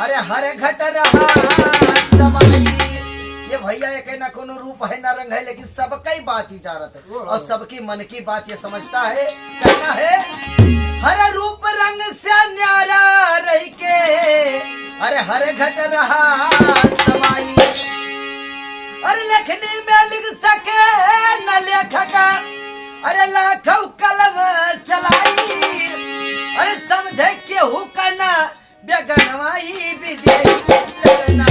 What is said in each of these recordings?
अरे हर घट रहा समाई। ये भैया एक न कोनो रूप है ना रंग है, लेकिन सबकी बात ही जानत है और सबकी मन की बात ये समझता है। कहना है हर रूप रंग से न्यारा रही के, अरे हर घट रहा समाई। अरे लेखनी में लिख सके न लेखक, अरे लाखों कलम चलाई। अरे समझे केहू करना बेगनवाई विदेही सजना।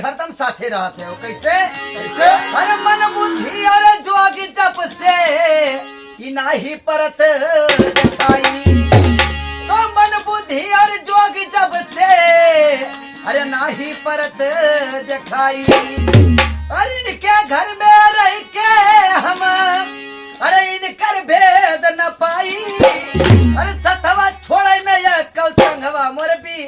हरदम साथे रहते हो। कैसे कैसे? अरे मन बुद्धि और जोगी जप से ही नाही परत दिखाई। तो मन बुद्धि और जोगी जप से अरे नाही परत दिखाई। अरे इनके घर में रह के हम अरे इनकर भेद न पाई। अरे सतवा छोड़े न कौ संगवा मोर भी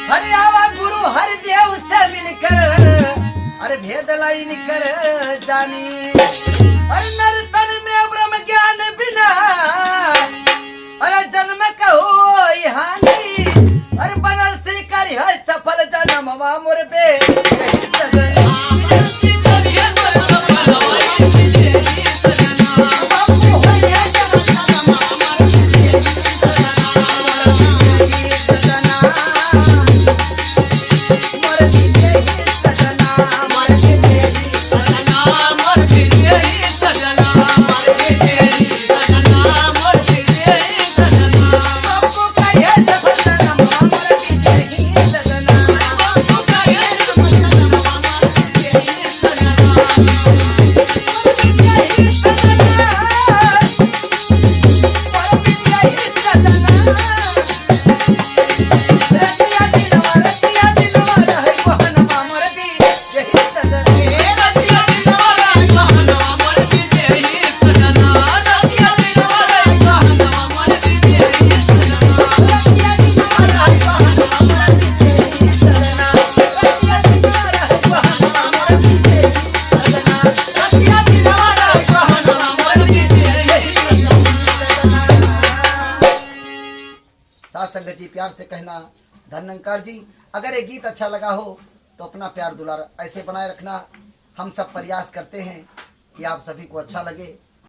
हरे आवा गुरु हर देव से मिलकर अरे भेद लाई निकर जानी। अरे नर तन में ब्रह्म ज्ञान बिना अरे जन्म कहो हानि। अरे बनल से करी है सफल जन्म मोर बे सजना संगत जी प्यार से कहना धन्यंकार जी, अगर ये गीत अच्छा लगा हो तो अपना प्यार दुलार ऐसे बनाए रखना। हम सब प्रयास करते हैं कि आप सभी को अच्छा लगे।